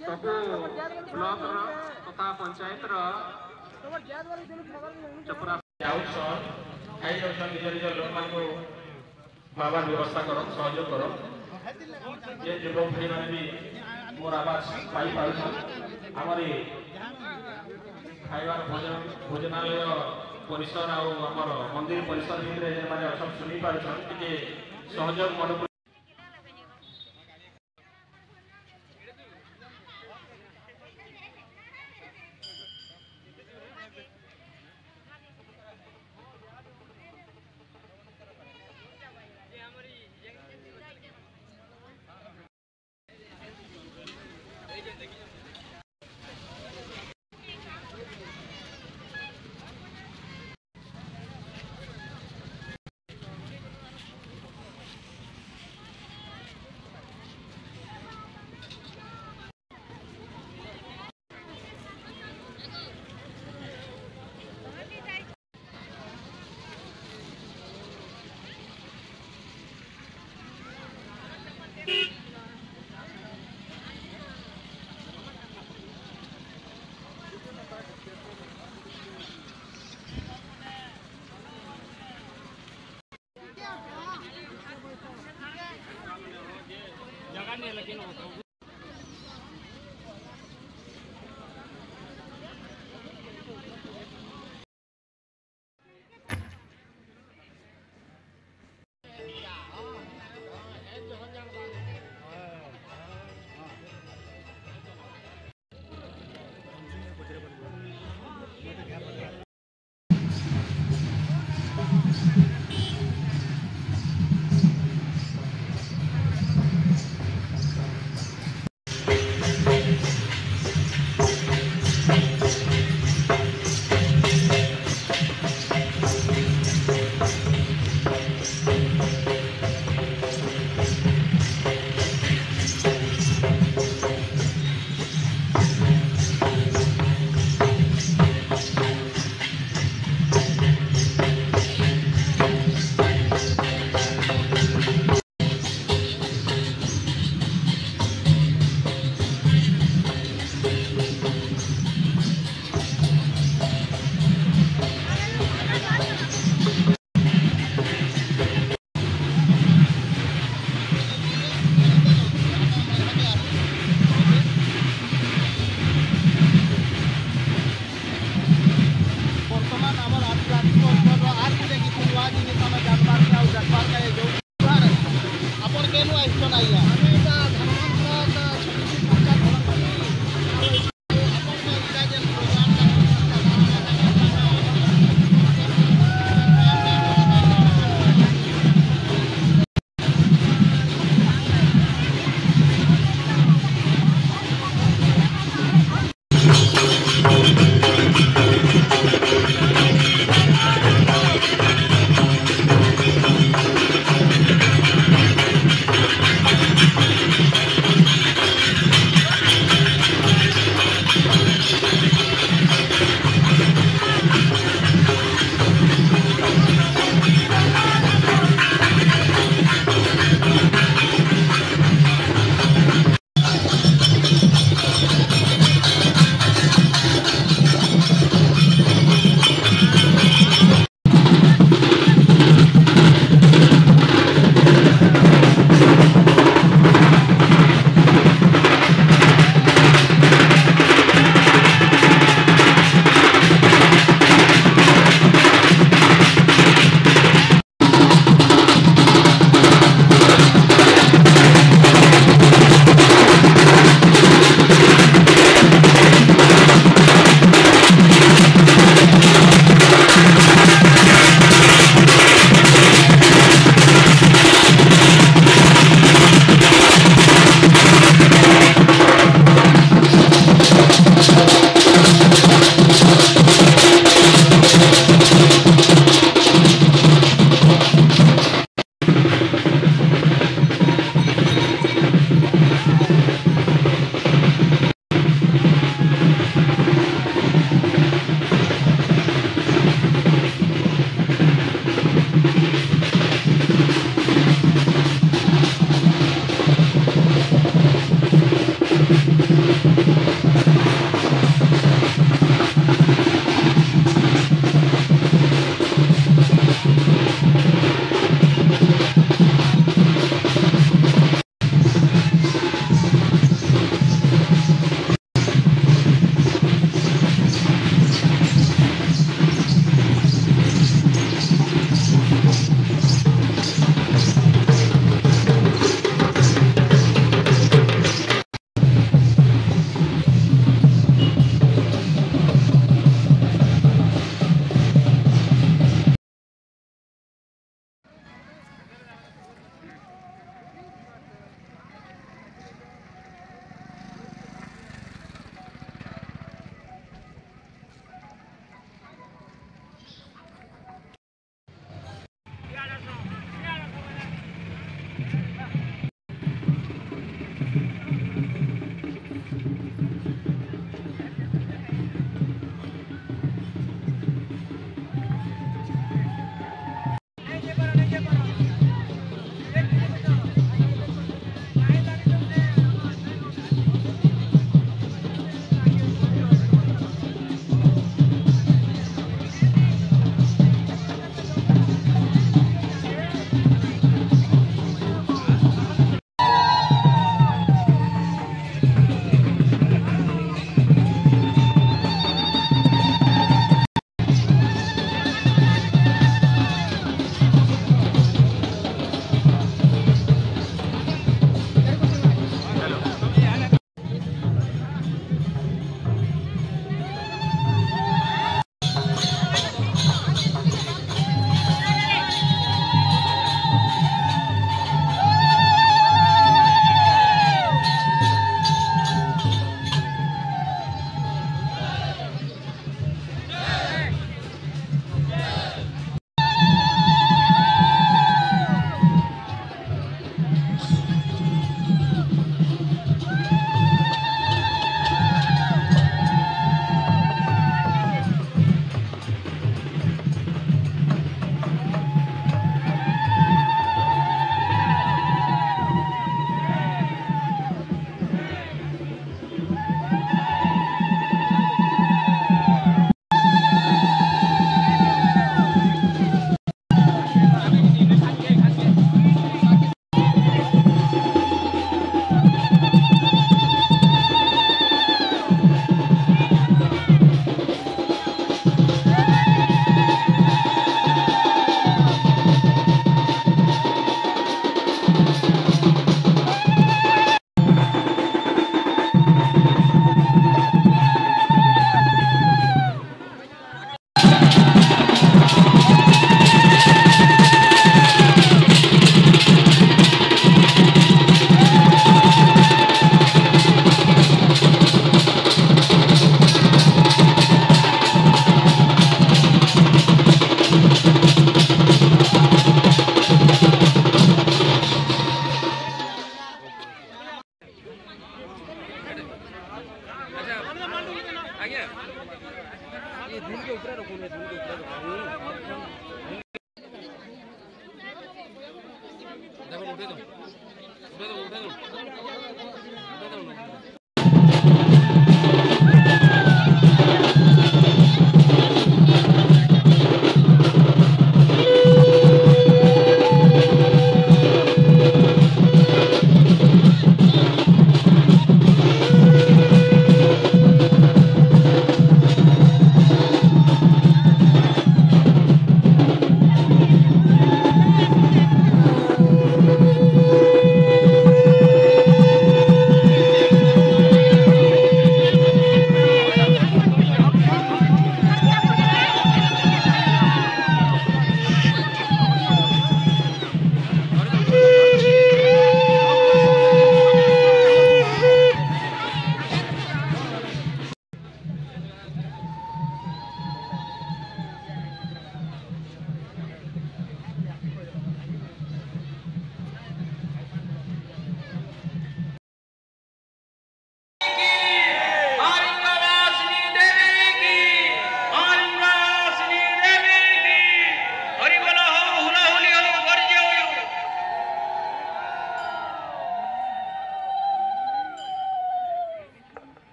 सबू ब्लॉक तथा पंचायत चपरा निज निज लोक मान बाबा व्यवस्था कर सहयोग कर ये युवक भाई मैंने भी मोर आवाज पाई पार आमर खाइबार भोजनालय परिसर आमर मंदिर परिसर भितर सब शुणी पार सहयोग मन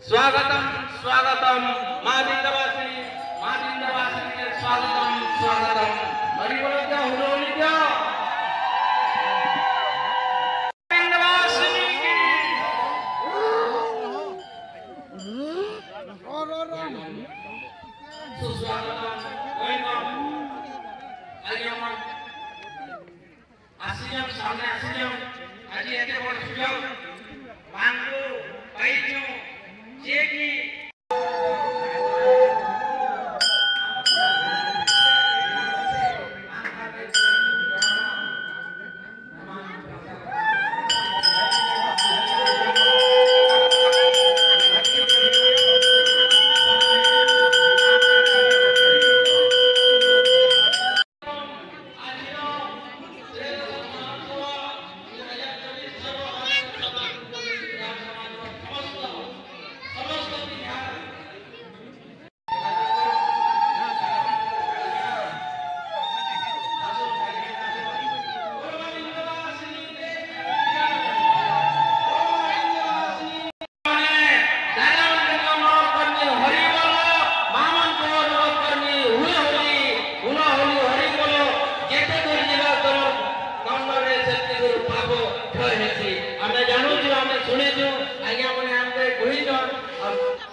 स्वागतम स्वागतम मां विंध्यवासिनी के स्वागतम स्वागतम हरि बोल क्या हुलोली क्या विंध्यवासिनी की सुस्वागतम वेलकम आइए हम आसियम सामने आसियम आज एते बड़ सुयोग मांगो पाइजो जे की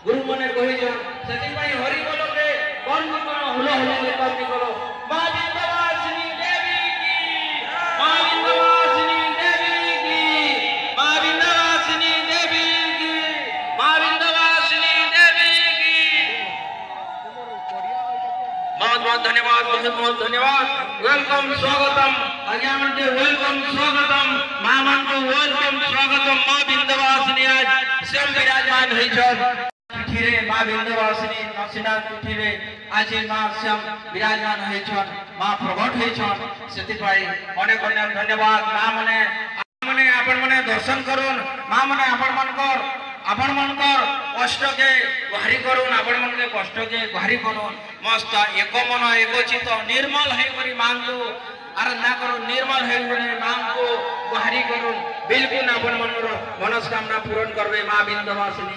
गुरु मने कहि जा सेति भाई हरि बोलो के कोन कोन हुलो हुलो के कोन करो मां विंध्यवासिनी देवी की मां विंध्यवासिनी देवी की मां विंध्यवासिनी देवी की मां विंध्यवासिनी देवी की बहुत बहुत धन्यवाद वेलकम स्वागतम आज्ञा मंडे वेलकम स्वागतम मां मन को वेलकम स्वागतम मां विंध्यवासिनी आज स्वयं विराजमान है छन पीठीरे मां विंध्यवासिनी नरसिंहनाथ पीठीरे आज मां स्वयं विराजमान है छन मां प्रकट है छन सेति पाई अनेक अनेक धन्यवाद मां मने आपण मने दर्शन करून मां मने आपण मनकर कष्ट के गुहारी करून आपण मन के कष्ट के गुहारी करून मस्त एक मन एक चित्त निर्मल है करी मां को आराधना करो निर्मल है मां को गुहारी करून बिल्कुल आपण मनर मनस्कामना पूर्ण करबे मां विंध्यवासिनी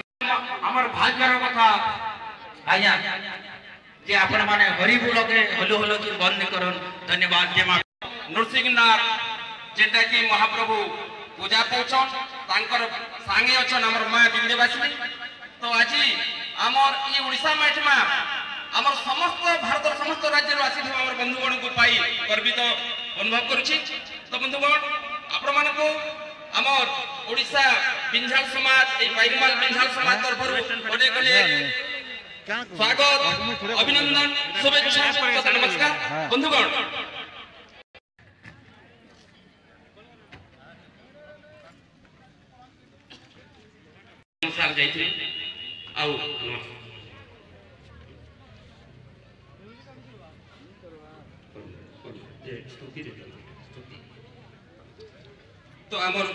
हमर भाग्यर कथा आया जे आपण माने हरि बोल के हलो हलो की बंद करन धन्यवाद जे मां नरसिंहनाथ जेटा कि महाप्रभु पूजा पहुंचन तांकर सांगे अछन हमर मां विंध्यवासिनी तो आज हमर ई ओडिसा मैच में हमर समस्त भारत समस्त राज्य आसी हमर बंधुगण को पाई गर्वित अनुभव करूची तो बंधुगण आपण मान को हमर ओडिसा बिंझाल समाज ए पाइकमाल बिंझाल समाज तरफ अनेक स्वागत अभिनंदन शुभेच्छा तथा नमस्कार बंधुगण संसार जाइथि आउ तो हमर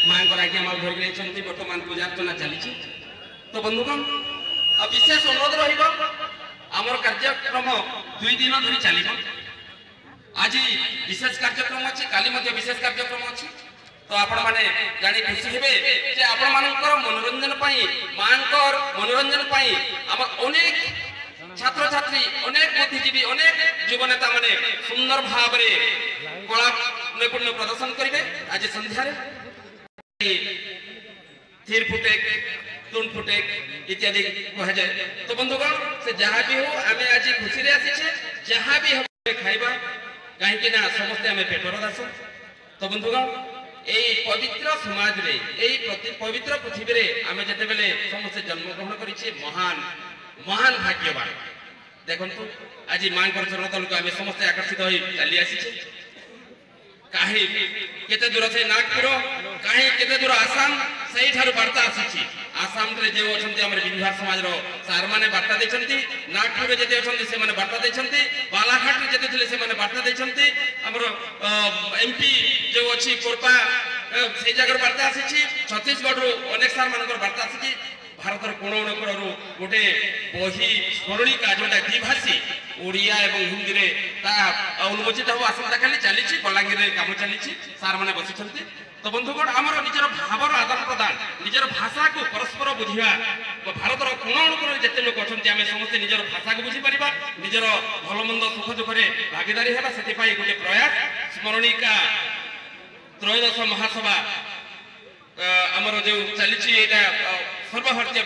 मां को आगे हमर घर गेले छथि वर्तमान पूजा अर्चना चली छी तो बंधुगण विशेष अनुरोध रहिबो आमर कार्यक्रम 2 दिन धरि चलिबो आज विशेष कार्यक्रम अछि काली मध्ये विशेष कार्यक्रम अछि तो आपण माने जानि खुशी हेबे जे आपण मानकर मनोरंजन पई मानकर मनोरंजन पई हम अनेक छात्र छात्री अनेक बुद्धिजीवी अनेक युवनेता माने सुंदर भाव रे कला नैपुण्य प्रदर्शन करिवे आज संध्या रे तीर फुटेक तुन फुटेक इत्यादि कह जाए तो बंधुगण से जहाँ भी हो आमे आज खुशी रे आसी जहाँ भी हम खाइबा कहीं ना समस्ते आमे पेटर दास तो बंधुगण এই পবিত্র সমাজ রে এই পবিত্র পৃথিবী রে আমি যেতে বেলে সমস্ত জন্মগ্রহণ করিছি মহান মহান ভাগ্যবান দেখুন আজি মাঙ্কর চরণ তলକୁ আমি সমস্ত আকর্ষিত হই চালি আসিছে কাহি কেতে দূর আছে নাগপুর কাহি কেতে দূর আসাম সেই ঠাରୁ বার্তা আসিছি आसाम रे जे अछंती हमर बिंधार समाज रो सार माने बार्ता देछंती नागपुर रे जेते अछंती से माने बार्ता देछंती बालाघाट रे जेते थिले से माने बार्ता देछंती हमर एमपी जो अछि कोरपा से जगर बार्ता आसीछि छत्तीसगढ़ रो अनेक सार मानकर बार्ता आसीछि भारत रो कोण कोण रो गोटे बही स्मरणिका जोटा द्विभाषी ओडिया एवं हिंदी रे ता उन्मोचित हो आसंता खाली चलीछि बलांगीर रे काम चलीछि सार माने बसिछंती तो बंधुगण आमर निजर भावर आदान प्रदान निजर भाषा को परस्पर बुझिबा भारत रो कोण कोण जेते लोक अछंती आमे समस्त निजर भाषा को बुझि परिबा निजर भलो मंद सुख दुख रे भागीदारी हेबा सेति पई गोटे प्रयास स्मरणिका त्रयोदश महासभा आमर जो चलीछि एटा सर्वभारतीय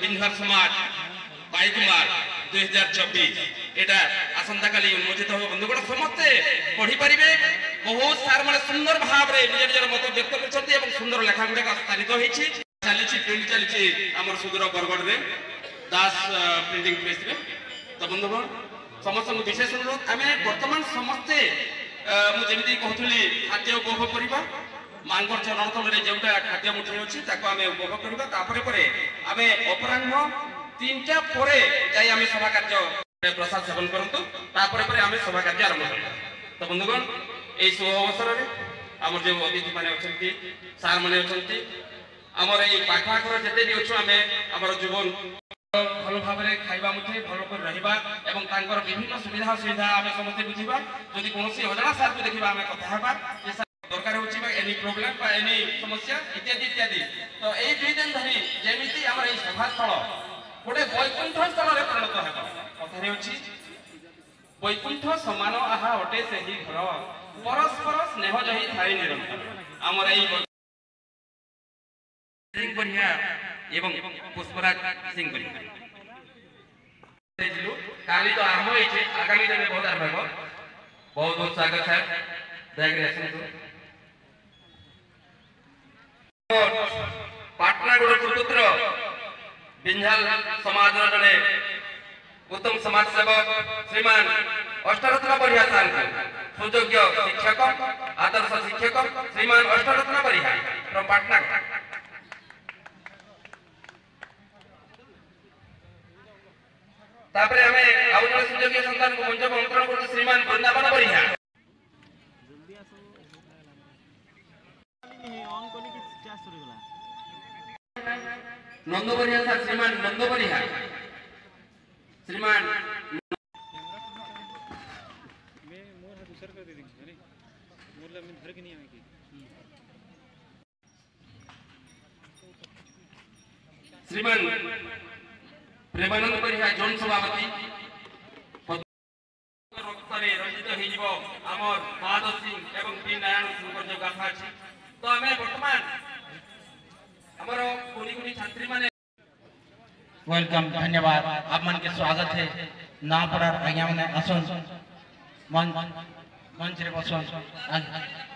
बिंधार समाज 22 मार्च 2024 एटा आसंता काली उन्मोचित हो बंधुगण समस्ते पढ़ी परिबे बहुत सार माने सुंदर भाव रे निज निजर मत व्यक्त करछथि एवं सुंदर लेखा गुडा स्थानित होइछि चलीछि प्रिंट चलीछि हमर सुदूर बरगढ़ रे दास प्रिंटिंग प्रेस रे तो बंधुगण समस्त विशेष अनुरोध आमे वर्तमान समस्ते मु जेमिति कहथुली खाद्य उपभोग करिबा मांगर चरण तल रे जेउटा खाद्य मुठे अछि ताको आमे उपभोग करिबा तापरे परे आमे अपराह्न 3टा परे जाई आमे सभा कार्य प्रसाद सेवन करंतु तापरे परे आमे सभा कार्य आरंभ करिबा तो बंधुगण ए शुभ अवसर रे हमर जे अतिथि माने अछंती सार माने अछंती हमर ए पाखाकर जते भी अछु आमे हमर जीवन भलो भाव रे खाइबा मुठे भलो कर रहिबा एवं तांकर विभिन्न सुविधा आमे समस्त बुझिबा जदि कोनोसी अजणा सार को देखिबा आमे कथा हेबा दरकार होची बा एनी प्रॉब्लम बा एनी समस्या इत्यादि इत्यादि तो ए 2 दिन धरि जेमिति हमर ए सभा स्थल गोटे वैकुंठ स्थल रे परिणत हेबा कथा रे होची वैकुंठ समान आहा अटे सेही घर परस्पर स्नेह जही थाई निरंतर हमर ए सिंह बढ़िया एवं पुष्पराज सिंह बढ़िया काली तो आरंभ होइछे आगामी दिन में बहुत आरंभ हो बहुत बहुत स्वागत है दयाग्रे पाटनागढ़ सुपुत्र बिंझाल समाज जड़े उत्तम समाज सेवक श्रीमान अष्टरत्न बरिहा सुयोग्य शिक्षक आदर्श शिक्षक श्रीमान अष्टरत्न बरिहा फ्रॉम पाटना तापरे हमें आउ जड़े सुयोग्य संतान को मंच पर आमंत्रण करते श्रीमान वृंदावन बरिहा नंदो बरिहा सर श्रीमान नंदो बरिहा श्रीमान मैं मोर हाथ दूसर कर दे देंगे अरे मोर ला मैं घर के नहीं आएगी श्रीमान प्रेमानंद बरिहा जन सभापति रक्तरे रंजित हे जीव हमर माधव सिंह एवं पी नारायण सिंह जो गाथा अछि तो हमें वर्तमान हमारो कोनी छात्री माने वेलकम धन्यवाद आप मन के स्वागत है ना पड़ार आज्ञा माने आसन मंच रे बसन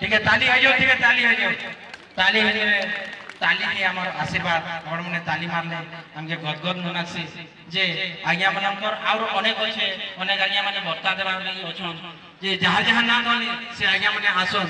ठीक है ताली आइयो ठीक है ताली आइयो ताली ताली हमर आशीर्वाद बड़ मने ताली मारले हमके गदगद मनासी जे आज्ञा मानकर और अनेक अच्छे अनेक आज्ञा माने बर्ता देबा लागि अछन जे जहां जहां ना धनी से आज्ञा माने आसन